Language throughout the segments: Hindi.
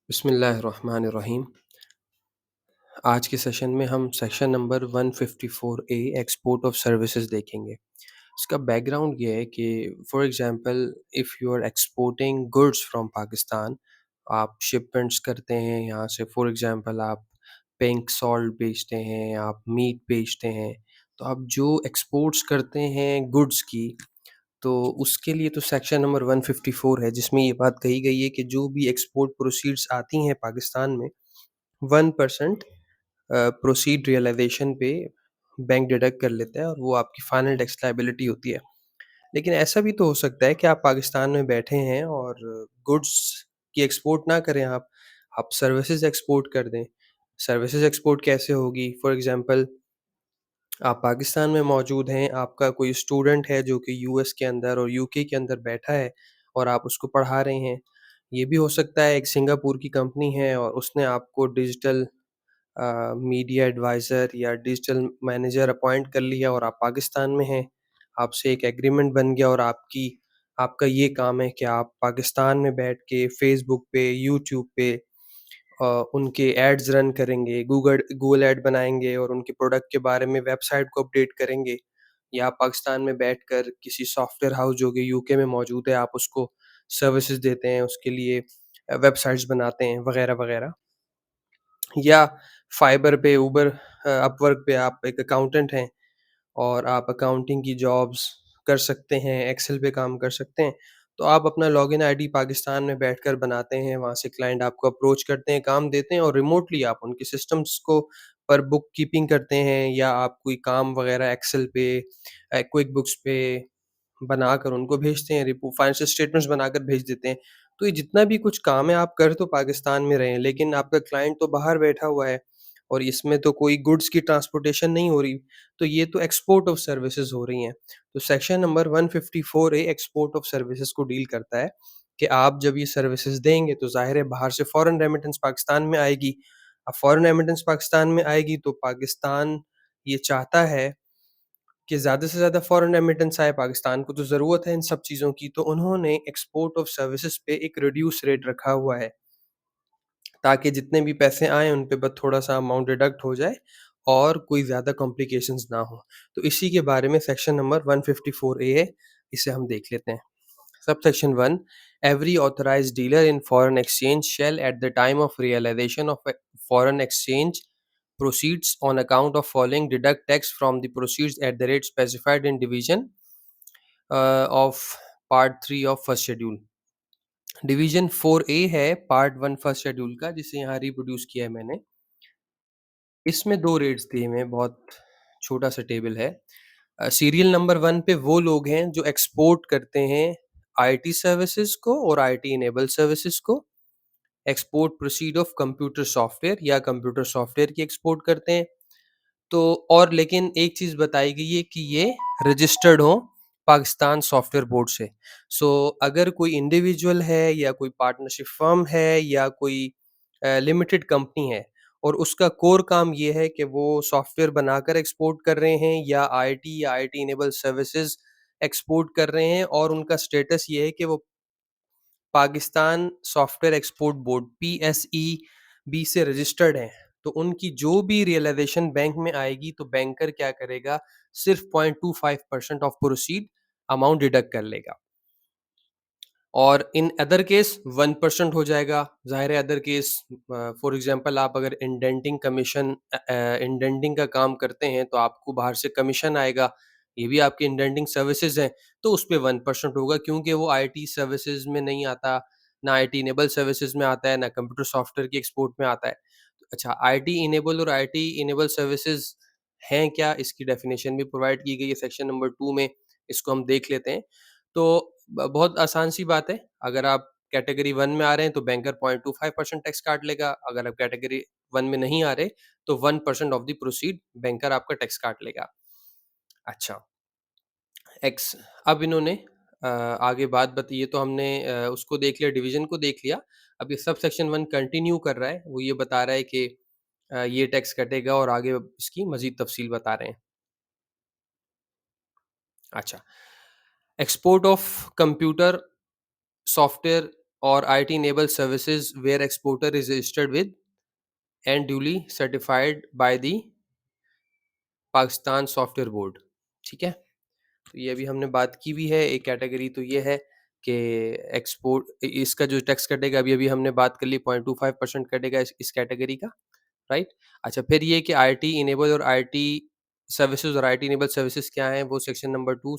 बिस्मिल्लाहिर्रहमानिर्रहीम। आज के सेशन में हम section number 154 A export of services देखेंगे। इसका बैकग्राउंड ये है कि for example if you are exporting goods from Pakistan, आप शिपमेंट्स करते हैं यहाँ से। फॉर एग्जांपल आप पिंक सॉल्ट बेचते हैं, आप मीट बेचते हैं। तो आप जो एक्सपोर्ट्स करते हैं गुड्स की, तो उसके लिए तो सेक्शन नंबर 154 है जिसमें ये बात कही गई है कि जो भी एक्सपोर्ट प्रोसीड्स आती हैं पाकिस्तान में 1% प्रोसीड रियलाइज़ेशन पे बैंक डिडक्ट कर लेता है और वो आपकी फाइनल टैक्स लायबिलिटी होती है। लेकिन ऐसा भी तो हो सकता है कि आप पाकिस्तान में बैठे हैं और गुड्स की एक्सपोर्ट ना करें आप सर्विसेज़ एक्सपोर्ट कर दें। सर्विसेज़ एक्सपोर्ट कैसे होगी? फॉर एग्ज़ाम्पल आप पाकिस्तान में मौजूद हैं, आपका कोई स्टूडेंट है जो कि यूएस के अंदर और यूके के अंदर बैठा है और आप उसको पढ़ा रहे हैं। ये भी हो सकता है एक सिंगापुर की कंपनी है और उसने आपको डिजिटल मीडिया एडवाइज़र या डिजिटल मैनेजर अपॉइंट कर लिया और आप पाकिस्तान में हैं। आपसे एक एग्रीमेंट बन गया और आपका ये काम है कि आप पाकिस्तान में बैठ के फ़ेसबुक पे, यूट्यूब पे उनके एड्स रन करेंगे, गूगल ऐड बनाएँगे और उनके प्रोडक्ट के बारे में वेबसाइट को अपडेट करेंगे। या आप पाकिस्तान में बैठकर किसी सॉफ्टवेयर हाउस जो कि यूके में मौजूद है, आप उसको सर्विसेज़ देते हैं, उसके लिए वेबसाइट्स बनाते हैं वगैरह-वगैरह। या फाइवर पे, अपवर्क पे आप एक अकाउंटेंट हैं और आप अकाउंटिंग की जॉब्स कर सकते हैं, एक्सेल पे काम कर सकते हैं। तो आप अपना लॉगिन आईडी पाकिस्तान में बैठकर बनाते हैं, वहाँ से क्लाइंट आपको अप्रोच करते हैं, काम देते हैं और रिमोटली आप उनके सिस्टम्स को पर बुक कीपिंग करते हैं या आप कोई काम वगैरह एक्सेल पे, क्विक बुक्स पे बनाकर उनको भेजते हैं, फाइनेंशियल स्टेटमेंट्स बनाकर भेज देते हैं। तो ये जितना भी कुछ काम है आप कर तो पाकिस्तान में रहे हैं, लेकिन आपका क्लाइंट तो बाहर बैठा हुआ है और इसमें तो कोई गुड्स की ट्रांसपोर्टेशन नहीं हो रही, तो ये तो एक्सपोर्ट ऑफ सर्विसेज़ हो रही हैं। तो section number 154 A export of services को डील करता है कि आप जब ये सर्विसेज़ देंगे तो ज़ाहिर है बाहर से फॉरेन रेमिटेंस पाकिस्तान में आएगी। अब फॉरेन रेमिटेंस पाकिस्तान में आएगी तो पाकिस्तान ये चाहता है कि ज़्यादा से ज़्यादा फॉरेन रेमिटेंस आए, पाकिस्तान को तो ज़रूरत है इन सब चीज़ों की, तो उन्होंने एक्सपोर्ट ऑफ सर्विसेज़ पे एक रिड्यूस रेट रखा हुआ है, ताकि जितने भी पैसे आएँ उन पे बस थोड़ा-सा अमाउंट डिडक्ट हो जाए और कोई ज़्यादा कॉम्प्लिकेशंस ना हो। तो इसी के बारे में सेक्शन नंबर 154 ए है, इसे हम देख लेते हैं। Subsection 1. Every authorized dealer in foreign exchange shall, at the time of realization of foreign exchange proceeds on account of following, deduct tax from the proceeds at the rate specified in Division of Part 3 of First Schedule. Division 4A है पार्ट 1 फर्स्ट शेड्यूल का, जिसे यहाँ रिप्रोड्यूस किया है मैंने। इसमें 2 रेट्स दिए हुए हैं, बहुत छोटा-सा टेबल है। सीरियल नंबर 1 पे वो लोग हैं जो एक्सपोर्ट करते हैं आईटी सर्विसेज़ को और आईटी इनेबल सर्विसेज़ को। Export proceed of computer software या कंप्यूटर सॉफ्टवेयर की एक्सपोर्ट करते हैं। तो और लेकिन एक चीज़ बताई गई है कि ये रजिस्टर्ड हों पाकिस्तान सॉफ्टवेयर बोर्ड से। सो अगर कोई इंडिविजुअल है या कोई पार्टनरशिप फर्म है या कोई लिमिटेड कंपनी है और उसका कोर काम ये है कि वो सॉफ्टवेयर बनाकर एक्सपोर्ट कर रहे हैं या आईटी इनेबल सर्विसेज एक्सपोर्ट कर रहे हैं और उनका स्टेटस ये है कि वो पाकिस्तान सॉफ्टवेयर एक्सपोर्ट बोर्ड पीएसईबी से रजिस्टर्ड हैं, तो उनकी जो भी रियलाइजेशन बैंक में आएगी तो बैंकर क्या करेगा, सिर्फ 0.25% ऑफ प्रोसीड अमाउंट डिडक्ट कर लेगा और इन अदर केस 1% हो जाएगा। जाहिर है अदर केस, फॉर एग्जांपल आप अगर इंडेंटिंग का काम करते हैं तो आपको बाहर से कमीशन आएगा, ये भी आपकी इंडेंटिंग सर्विसेज हैं, तो उस पे 1% होगा क्योंकि वो आईटी सर्विसेज में नहीं आता, ना आईटी इनेबल सर्विसेज में आता है, ना कंप्यूटर सॉफ्टवेयर की एक्सपोर्ट में आता है। अच्छा, आईटी इनेबल और आईटी इनेबल सर्विसेज हैं क्या? इसकी डेफिनेशन भी प्रोवाइड की गई है सेक्शन नंबर 2 में, इसको हम देख लेते हैं। तो बहुत आसान सी बात है, अगर आप कैटेगरी 1 में आ रहे हैं तो बैंकर 0.25% टैक्स काट लेगा, अगर आप कैटेगरी 1 में नहीं आ रहे तो 1% ऑफ द प्रोसीड बैंकर आपका टैक्स काट लेगा। अच्छा, एक्स अब इन्होंने आगे बात बताई, ये तो हमने उसको देख लिया, डिवीज़न को देख लिया। अब ये सब सेक्शन 1 कंटिन्यू कर रहा है, वो ये बता रहा है कि ये टैक्स कटेगा और आगे इसकी मज़ीद तफ़सील बता रहे हैं। अच्छा, export of computer software or IT-enabled services where exporter is registered with and duly certified by the Pakistan software board. ठीक है? तो ये अभी हमने बात की भी है। एक कैटेगरी तो ये है कि एक्सपोर्ट इसका जो टैक्स कटेगा, अभी-अभी हमने बात कर ली 0.25% कटेगा इस कैटेगरी का। राइट? अच्छा, फिर ये कि आईटी इनेबल और आईटी सर्विसेज़ और आईटी इनेबल सर्विसेज़ क्या हैं, वो सेक्शन नंबर 2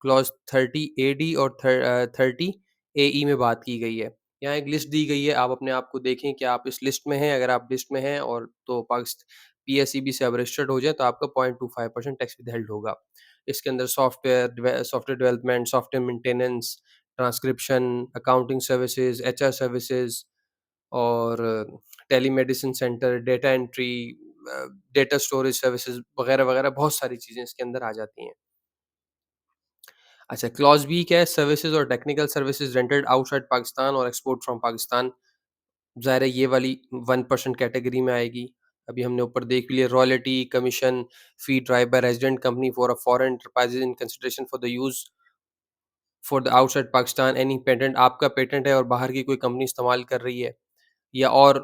क्लॉज़ 30 एडी और 30 एई में बात की गई है। यहाँ एक लिस्ट दी गई है, आप अपने आप को देखें कि आप इस लिस्ट में हैं। अगर आप लिस्ट में हैं और तो पीएसईबी से आप रजिस्टर्ड हो जाएँ, तो आपका 0.25% टैक्स विथहेल्ड होगा। इसके अंदर software development, software maintenance, transcription, accounting services, HR services और telemedicine centre, data entry, data storage services वगैरह-वगैरह बहुत सारी चीज़ें इसके अंदर आ जाती हैं। अच्छा, क्लॉज़ बी क्या है? सर्विसेज़ और technical services rented outside Pakistan और एक्सपोर्ट फ्रॉम पाकिस्तान। ज़ाहिर है ये वाली 1% कैटेगरी में आएगी। अभी हमने ऊपर देख लिया royalty, commission, fee drive bye resident company for a foreign enterprises in consideration for the use for the outside Pakistan any patent. आपका पेटेंट है और बाहर की कोई कंपनी इस्तेमाल कर रही है या और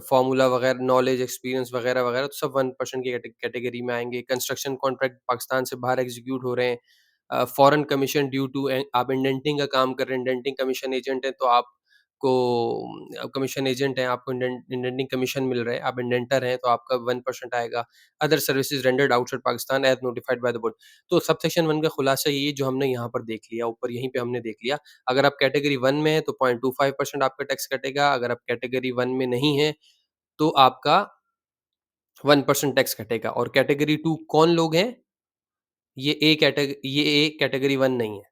फ़ॉर्मूला वगैरह, नॉलेज, एक्सपीरियंस वगैरह-वगैरह, तो सब 1% की कैटेगरी में आएँगे। कंस्ट्रक्शन कॉन्ट्रैक्ट पाकिस्तान से बाहर एग्ज़ीक्यूट हो रहे हैं। फ़ॉरेन कमीशन ड्यू टू आप इंडेंटिंग का काम कर रहे हैं, इंडेंटिंग कमीशन एजेंट हैं, तो आपको कमीशन एजेंट हैं, आपको इंडेंटिंग कमीशन मिल रहा है, आप इंडेंटर हैं, तो आपका 1% आएगा। Other services rendered outside Pakistan as notified by the board. तो सबसेक्शन 1 का खुलासा ये जो हमने यहाँ पर देख लिया, ऊपर यहीं पे हमने देख लिया। अगर आप कैटेगरी 1 में हैं तो 0.25% आपका टैक्स कटेगा, अगर आप कैटेगरी 1 में नहीं हैं, तो आपका 1% टैक्स कटेगा और कैटेगरी 2 कौन लोग हैं? ये ए कैटेगरी 1 नहीं है।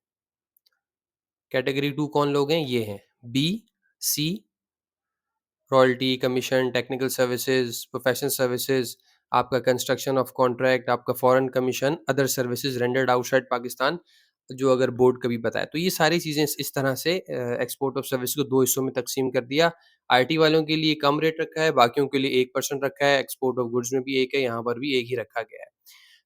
कैटेगरी 2 कौन लोग हैं? ये हैं b, c, royalty, commission, technical services, professional services, आपका कंस्ट्रक्शन ऑफ कॉन्ट्रैक्ट, आपका foreign commission, other services rendered outside Pakistan, जो अगर बोर्ड कभी बताए। तो ये सारी चीज़ें इस तरह से एक्सपोर्ट ऑफ सर्विस को 2 हिस्सों में तक़सीम कर दिया। आईटी वालों के लिए कम रेट रखा है, बाकियों के लिए 1% रखा है, एक्सपोर्ट ऑफ गुड्स में भी 1 है, यहाँ पर भी 1 ही रखा गया है।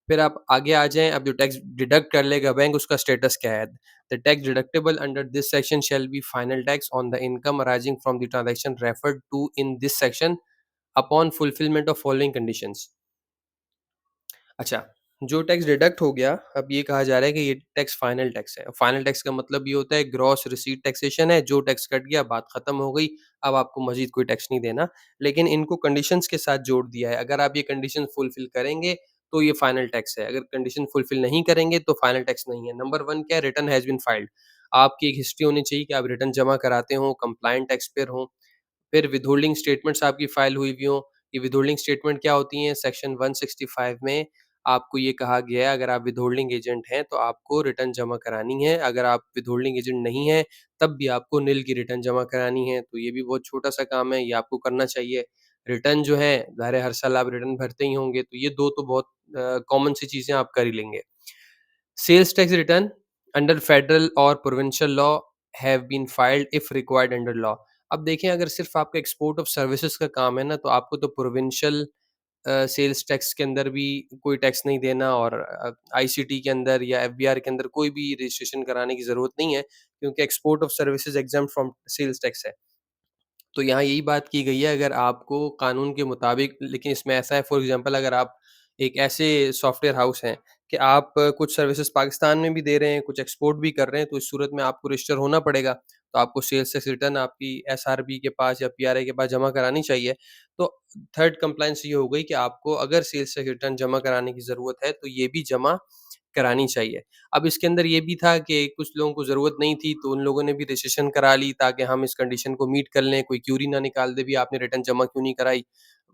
फिर आप आगे आ जाएँ, अब जो टैक्स डिडक्ट कर लेगा बैंक, उसका स्टेटस क्या है? The tax deductible under this section shall be final tax on the income arising from the transaction referred to in this section upon fulfillment of following conditions। अच्छा, जो टैक्स डिडक्ट हो गया, अब ये कहा जा रहा है कि ये टैक्स फाइनल टैक्स है। फाइनल टैक्स का मतलब ये होता है ग्रॉस रिसीट टैक्सेशन है, जो टैक्स कट गया बात खत्म हो गई, अब आपको मज़ीद कोई टैक्स नहीं देना। लेकिन इनको कंडीशंस के साथ जोड़ दिया है, अगर आप ये कंडीशन फुलफिल करेंगे, तो ये फाइनल टैक्स है, अगर कंडीशन फुलफिल नहीं करेंगे, तो फाइनल टैक्स नहीं है। नंबर 1 क्या है? Return has been filed. आपकी एक हिस्ट्री होनी चाहिए कि आप रिटर्न जमा कराते हों, कंप्लायंट टैक्स पेयर हों। फिर विथहोल्डिंग स्टेटमेंट्स आपकी फाइल हुई हुई हों। ये विथहोल्डिंग स्टेटमेंट क्या होती हैं? सेक्शन 165 में आपको ये कहा गया है, अगर आप विथहोल्डिंग एजेंट हैं, तो आपको रिटर्न जमा करानी है। अगर आप विथहोल्डिंग एजेंट नहीं हैं, तब भी आपको निल की रिटर्न जमा करानी है। तो ये भी बहुत छोटा-सा काम है, ये आपको करना चाहिए। रिटर्न जो है, ज़ाहिर है हर साल आप रिटर्न भरते ही होंगे, तो ये 2 तो बहुत कॉमन सी चीज़ें आप कर ही लेंगे। Sales tax return under federal और provincial law have been filed if required under law. अब देखें, अगर सिर्फ़ आपका एक्सपोर्ट ऑफ सर्विसेज़ का काम है ना, तो आपको तो प्रोविंशियल सेल्स टैक्स के अंदर भी कोई टैक्स नहीं देना और आईसीटी के अंदर या एफबीआर के अंदर कोई भी रजिस्ट्रेशन कराने की ज़रूरत नहीं है, क्योंकि export of services exempt from sales tax है। तो यहाँ यही बात की गई है, अगर आपको कानून के मुताबिक, लेकिन इसमें ऐसा है, फॉर एग्ज़ाम्पल अगर आप एक ऐसे सॉफ्टवेयर हाउस हैं कि आप कुछ सर्विसेज़ पाकिस्तान में भी दे रहे हैं, कुछ एक्सपोर्ट भी कर रहे हैं, तो इस सूरत में आपको रजिस्टर होना पड़ेगा। तो आपको सेल्स टैक्स रिटर्न आपकी एसआरबी के पास या पीआरआई के पास जमा करानी चाहिए। तो थर्ड कंप्लायंस ये हो गई कि आपको अगर सेल्स टैक्स रिटर्न जमा कराने की ज़रूरत है, तो ये भी जमा करानी चाहिए। अब इसके अंदर ये भी था कि कुछ लोगों को ज़रूरत नहीं थी, तो उन लोगों ने भी रजिस्ट्रेशन करा ली ताकि हम इस कंडीशन को मीट कर लें, कोई क्यूरी ना निकाल दे, "भई आपने रिटर्न जमा क्यों नहीं कराई?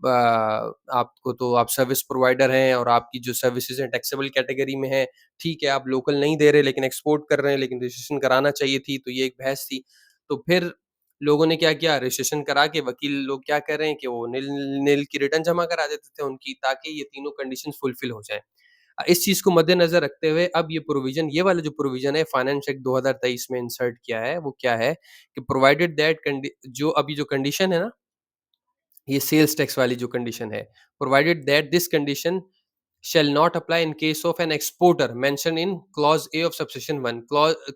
आपको तो आप सर्विस प्रोवाइडर हैं और आपकी जो सर्विसेज़ हैं टैक्सेबल कैटेगरी में हैं। ठीक है, आप लोकल नहीं दे रहे लेकिन एक्सपोर्ट कर रहे हैं, लेकिन रजिस्ट्रेशन कराना चाहिए थी।" तो ये एक बहस थी। तो फिर लोगों ने क्या किया, रजिस्ट्रेशन करा के वकील लोग क्या कर रहे हैं कि वो निल निल की रिटर्न जमा करा देते थे उनकी, ताकि ये तीनों कंडीशंस फुलफिल हो जाएँ। इस चीज़ को मद्देनज़र रखते हुए अब ये प्रोविज़न, ये वाला जो प्रोविज़न है फाइनेंस एक्ट 2023 में इंसर्ट किया है, वो क्या है कि प्रोवाइडेड दैट कंडी जो अभी जो कंडीशन है ना, ये सेल्स टैक्स वाली जो कंडीशन है, provided that this condition shall not apply in case of an exporter mentioned in clause A of subsection 1।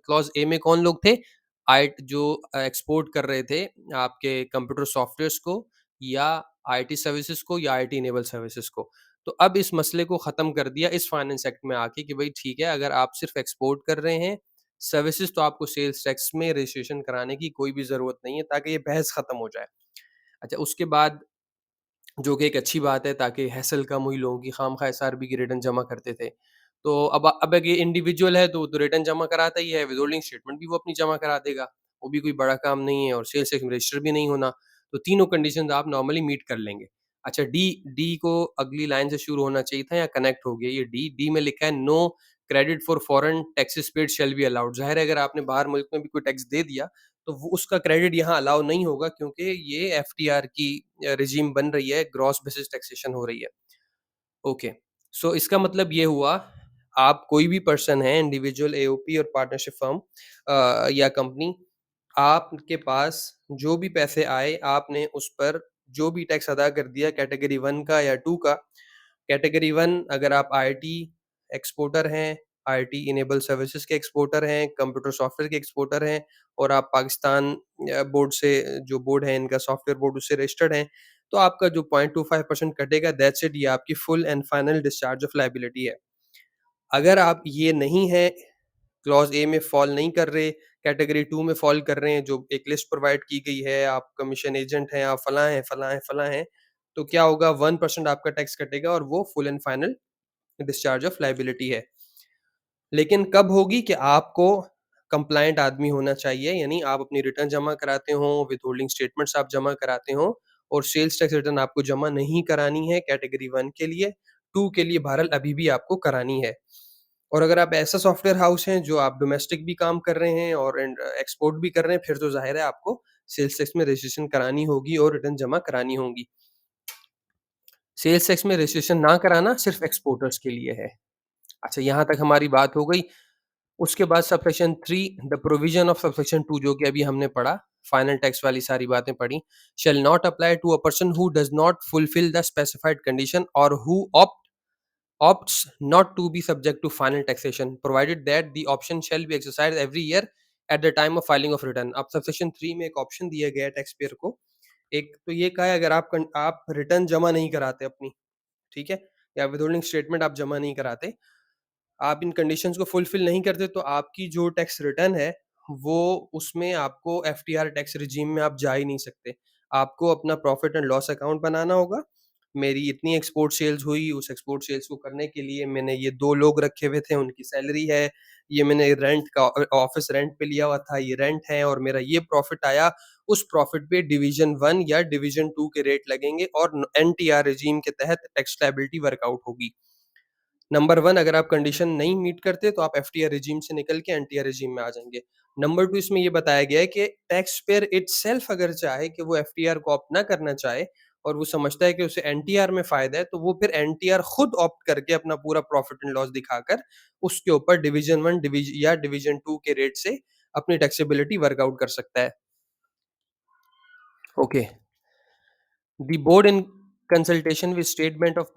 clause A में कौन लोग थे? जो एक्सपोर्ट कर रहे थे आपके कंप्यूटर सॉफ्टवेयर्स को या आईटी सर्विसेज़ को या आईटी इनेबल सर्विसेज़ को। तो अब इस मसले को ख़त्म कर दिया इस फाइनेंस एक्ट में आके कि भई ठीक है, अगर आप सिर्फ़ एक्सपोर्ट कर रहे हैं, सर्विसेज़ तो आपको सेल्स टैक्स में रजिस्ट्रेशन कराने की कोई भी ज़रूरत नहीं है, ताकि ये बहस ख़त्म हो जाए। अच्छा, उसके बाद जो कि एक अच्छी बात है, ताकि हैसल कम हुई लोगों की, खामख़ा एसआरबी की रिटर्न जमा करते थे। तो अब अगर ये इंडिविजुअल है तो वो तो रिटर्न जमा कराता ही है, विथहोल्डिंग स्टेटमेंट भी वो अपनी जमा करा देगा। वो भी कोई बड़ा काम नहीं है और सेल्स टैक्स में रजिस्टर भी नहीं होना। तो तीनों कंडीशंस आप नॉर्मली मीट कर लेंगे। अच्छा, डी डी को अगली लाइन से शुरू होना चाहिए था या कनेक्ट हो गया ये डी। डी में लिखा है no credit for foreign taxes paid shall be allowed. ज़ाहिर है, अगर आपने बाहर मुल्क में भी कोई टैक्स दे दिया, तो वो उसका क्रेडिट यहाँ अलाउ नहीं होगा, क्योंकि ये एफटीआर की रिजीम बन रही है, ग्रॉस बेसिस टैक्सेशन हो रही है। ओके, सो इसका मतलब ये हुआ, आप कोई भी पर्सन है, इंडिविजुअल, एओपी और पार्टनरशिप फर्म या कंपनी, आपके पास जो भी पैसे आए, आपने उस पर जो भी टैक्स अदा कर दिया कैटेगरी 1 का या 2 का। कैटेगरी 1 अगर आप आईटी एक्सपोर्टर हैं, आईटी इनेबल सर्विसेज़ के एक्सपोर्टर हैं, कंप्यूटर सॉफ्टवेयर के एक्सपोर्टर हैं और आप पाकिस्तान बोर्ड से, जो बोर्ड है इनका सॉफ्टवेयर बोर्ड, उससे रजिस्टर्ड हैं, तो आपका जो 0.25% कटेगा, दैट्स इट, ये आपकी full and final discharge of liability है। अगर आप ये नहीं है, क्लॉज़ ए में फ़ॉल नहीं कर रहे, कैटेगरी 2 में फ़ॉल कर रहे हैं, जो एक लिस्ट प्रोवाइड की गई है, आप कमीशन एजेंट हैं, आप फलाँ हैं, फलाँ हैं, फलाँ हैं, तो क्या होगा, 1% आपका टैक्स कटेगा और वो full and final discharge of liability है। लेकिन कब होगी कि आपको कंप्लायंट आदमी होना चाहिए, यानी आप अपनी रिटर्न जमा कराते हो, विथहोल्डिंग स्टेटमेंट्स आप जमा कराते हो और सेल्स टैक्स रिटर्न आपको जमा नहीं करानी है कैटेगरी 1 के लिए, 2 के लिए बहरहाल अभी भी आपको करानी है। और अगर आप ऐसा सॉफ्टवेयर हाउस हैं जो आप डोमेस्टिक भी काम कर रहे हैं और एक्सपोर्ट भी कर रहे हैं, फिर तो ज़ाहिर है आपको सेल्स टैक्स में रजिस्ट्रेशन करानी होगी और रिटर्न जमा करानी होंगी। सेल्स टैक्स में रजिस्ट्रेशन ना कराना सिर्फ़ एक्सपोर्टर्स के लिए है। अच्छा, यहाँ तक हमारी बात हो गई। उसके बाद subsection 3, the provision of subsection 2, जो कि अभी हमने पढ़ा, फाइनल टैक्स वाली सारी बातें पढ़ी, shall not apply to a person who does not fulfil the specified condition और who opts not to be subject to final taxation, provided that the option shall be exercised every year at the time of filing of return। अब सबसेक्शन 3 में एक ऑप्शन दिया गया है टैक्स पेयर को। एक तो ये कहा है, अगर आप रिटर्न जमा नहीं कराते अपनी, ठीक है? या विथहोल्डिंग स्टेटमेंट आप जमा नहीं कराते, आप इन कंडीशंस को फुलफिल नहीं करते, तो आपकी जो टैक्स रिटर्न है, वो, उसमें आपको एफटीआर टैक्स रिजीम में आप जा ही नहीं सकते। आपको अपना प्रॉफिट एंड लॉस अकाउंट बनाना होगा। मेरी इतनी एक्सपोर्ट सेल्स हुई, उस एक्सपोर्ट सेल्स को करने के लिए मैंने ये 2 लोग रखे हुए थे, उनकी सैलरी है, ये मैंने रेंट का ऑफिस रेंट पे लिया हुआ था, ये रेंट है और मेरा ये प्रॉफिट आया। उस प्रॉफिट पे डिवीज़न 1 या डिवीज़न 2 के रेट लगेंगे और एनटीआर रिजीम के तहत टैक्स लायबिलिटी वर्कआउट होगी। नंबर 1, अगर आप कंडीशन नहीं मीट करते तो आप एफटीआर रिजीम से निकल के एनटीआर रिजीम में आ जाएँगे। नंबर 2, इसमें ये बताया गया है कि टैक्स पेयर इटसेल्फ अगर चाहे कि वो एफटीआर को ऑप्ट ना करना चाहे और वो समझता है कि उसे एनटीआर में फ़ायदा है, तो वो फिर एनटीआर खुद ऑप्ट करके अपना पूरा प्रॉफिट एंड लॉस दिखाकर उसके ऊपर डिवीज़न 1 या डिवीज़न 2 के रेट से अपनी टैक्सेबिलिटी वर्कआउट कर सकता है। Okay. The board in consultation with State Bank of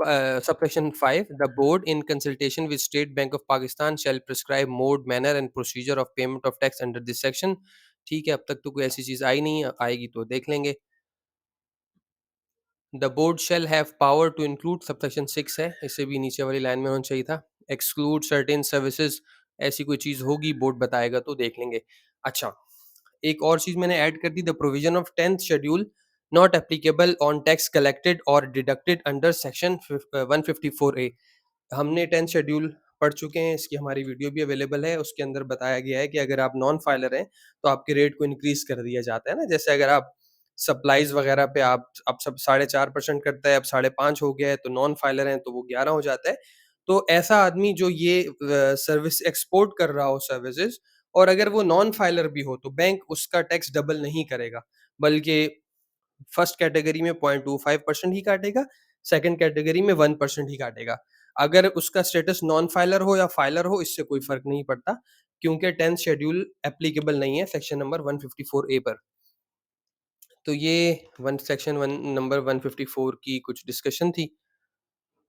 subsection 5, the board in consultation with State Bank of Pakistan shall prescribe mode, manner and procedure of payment of tax under this section। ठीक है, अब तक तो कोई ऐसी चीज़ आई नहीं है, आएगी तो देख लेंगे। The board shall have power to include, subsection 6 है, इससे भी नीचे वाली लाइन में होना चाहिए था। एक्सक्लूड सर्टेन सर्विसेज, ऐसी कोई चीज़ होगी, बोर्ड बताएगा तो देख लेंगे। अच्छा, एक और चीज़ मैंने ऐड कर दी, the provision of 10th schedule not applicable on tax collected और डिडक्टेड अंडर सेक्शन 154A। हमने 10th शेड्यूल पढ़ चुके हैं, इसकी हमारी वीडियो भी अवेलेबल है, उसके अंदर बताया गया है कि अगर आप नॉन फाइलर हैं, तो आपके रेट को इंक्रीज़ कर दिया जाता है ना, जैसे अगर आप सप्लाइज़ वगैरह पे आप अब सब 4.5% करता है, अब 5.5 हो गया है, तो नॉन फाइलर हैं, तो वो 11 हो जाता है। तो ऐसा आदमी जो ये सर्विस एक्सपोर्ट कर रहा हो सर्विसेज़, और अगर वो नॉन फाइलर भी हो, तो बैंक उसका टैक्स डबल नहीं करेगा, बल्कि फर्स्ट कैटेगरी में 0.25% ही काटेगा, सेकंड कैटेगरी में 1% ही काटेगा। अगर उसका स्टेटस नॉन फाइलर हो या फाइलर हो, इससे कोई फ़र्क नहीं पड़ता, क्योंकि 10th शेड्यूल एप्लीकेबल नहीं है सेक्शन नंबर 154A पर। तो ये सेक्शन 1 नंबर 154 की कुछ डिस्कशन थी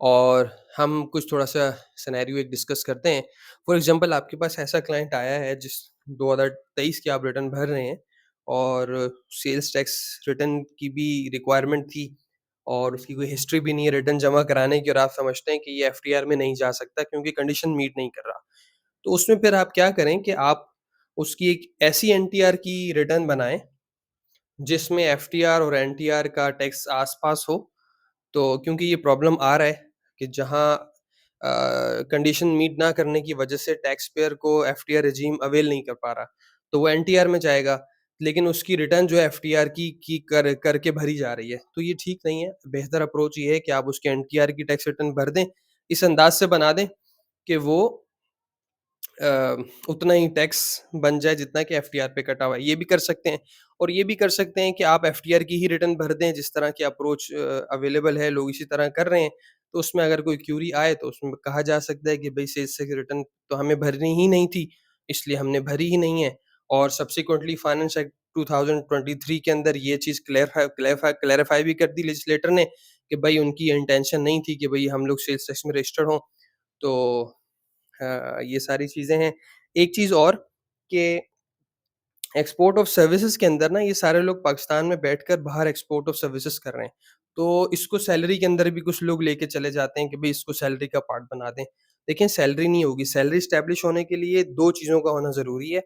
और हम कुछ थोड़ा-सा सिनेरियो एक डिस्कस करते हैं। फॉर एग्ज़ाम्पल, आपके पास ऐसा क्लाइंट आया है 2023 की आप रिटर्न भर रहे हैं और सेल्स टैक्स रिटर्न की भी रिक्वायरमेंट थी और उसकी कोई हिस्ट्री भी नहीं है रिटर्न जमा कराने की और आप समझते हैं कि ये एफटीआर में नहीं जा सकता क्योंकि कंडीशन मीट नहीं कर रहा। तो उसमें फिर आप क्या करें कि आप उसकी एक ऐसी एनटीआर की रिटर्न बनाएँ जिसमें एफटीआर और एनटीआर का टैक्स आस-पास हो। तो क्योंकि ये प्रॉब्लम आ रहा है कि जहाँ कंडीशन मीट ना करने की वजह से टैक्स पेयर को एफटीआर रेजीम अवेल नहीं कर पा रहा, तो वो एनटीआर में जाएगा, लेकिन उसकी रिटर्न जो है एफटीआर की करके भरी जा रही है, तो ये ठीक नहीं है। बेहतर अप्रोच ये है कि आप उसके एनटीआर की टैक्स रिटर्न भर दें, इस अंदाज़ से बना दें कि वो उतना ही टैक्स बन जाए जितना कि एफटीआर पे कटा हुआ है। ये भी कर सकते हैं और ये भी कर सकते हैं कि आप एफटीआर की ही रिटर्न भर दें, जिस तरह की अप्रोच अवेलेबल है, लोग इसी तरह कर रहे हैं। तो उसमें अगर कोई क्यूरी आए तो उसमें कहा जा सकता है कि भई सेल्स टैक्स रिटर्न तो हमें भरनी ही नहीं थी, इसलिए हमने भरी ही नहीं है और सब्सिक्वेंटली फाइनेंस एक्ट 2023 के अंदर ये चीज़ क्लैरिफाई भी कर दी लेजिस्लेटर ने कि भई उनकी इंटेंशन नहीं थी कि भई हम लोग सेल्स टैक्स में रजिस्टर्ड हों। तो ये सारी चीज़ें हैं। एक चीज़ और कि एक्सपोर्ट ऑफ सर्विसेज़ के अंदर ना ये सारे लोग पाकिस्तान में बैठकर बाहर एक्सपोर्ट ऑफ सर्विसेज़ कर रहे हैं। तो इसको सैलरी के अंदर भी कुछ लोग लेके चले जाते हैं कि भई इसको सैलरी का पार्ट बना दें। देखिए सैलरी नहीं होगी, सैलरी एस्टेब्लिश होने के लिए 2 चीज़ों का होना ज़रूरी है।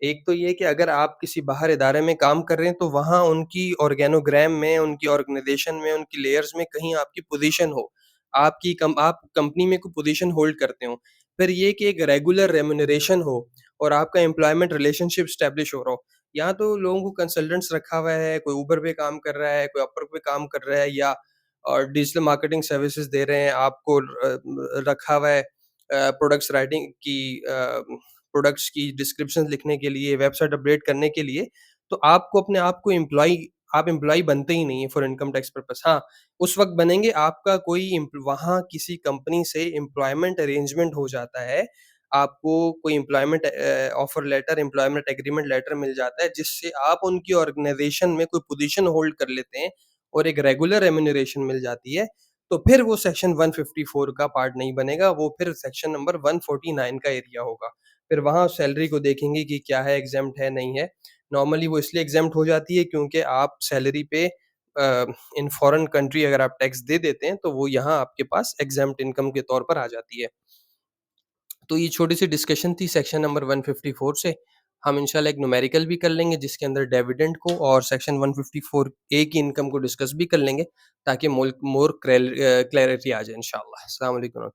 एक तो ये कि अगर आप किसी बाहर इदारे में काम कर रहे हैं, तो वहाँ उनकी ऑर्गेनोग्राम में, उनकी ऑर्गनाइज़ेशन में, उनकी लेयर्स में कहीं आपकी पोज़ीशन हो। आप कंपनी में कोई पोज़ीशन होल्ड करते हो। फिर ये कि एक रेगुलर रेम्युनरेशन हो और आपका एम्प्लॉयमेंट रिलेशनशिप एस्टेब्लिश हो रहा हो। यहाँ तो लोगों को कंसल्टेंट्स रखा हुआ है, कोई ऊबर पे काम कर रहा है, कोई अपवर्क पे काम कर रहा है या डिजिटल मार्केटिंग सर्विसेज़ दे रहे हैं, आपको रखा हुआ है प्रोडक्ट्स राइटिंग की प्रोडक्ट्स की डिस्क्रिप्शन लिखने के लिए, वेबसाइट अपडेट करने के लिए, तो आपको अपने आप को आप एम्प्लॉयी बनते ही नहीं है फॉर इनकम टैक्स पर्पज़। हाँ, उस वक़्त बनेंगे आपका कोई वहाँ किसी कंपनी से एम्प्लॉयमेंट अरेंजमेंट हो जाता है। आपको कोई employment offer letter, employment agreement letter मिल जाता है, जिससे आप उनकी ऑर्गनाइज़ेशन में कोई पोज़ीशन होल्ड कर लेते हैं और एक रेगुलर रेम्युनरेशन मिल जाती है, तो फिर वो सेक्शन 154 का पार्ट नहीं बनेगा, वो फिर सेक्शन नंबर 149 का एरिया होगा। फिर वहाँ सैलरी को देखेंगे कि क्या है, एग्ज़ेम्प्ट है, नहीं है। नॉर्मली वो इसलिए एग्ज़ेम्प्ट हो जाती है क्योंकि आप सैलरी पे इन फॉरेन कंट्री अगर आप टैक्स दे देते हैं, तो वो यहाँ आपके पास एग्ज़ेम्प्ट इनकम के तौर पर आ जाती है। तो ये छोटी-सी डिस्कशन थी सेक्शन नंबर 154 से। हम इंशाल्लाह एक न्यूमेरिकल भी कर लेंगे जिसके अंदर डिविडेंड को और सेक्शन 154 ए की इनकम को डिस्कस भी कर लेंगे ताकि मोर मोर क्लैरिटी आ जाए इंशाल्लाह। अस्सलाम वालेकुम।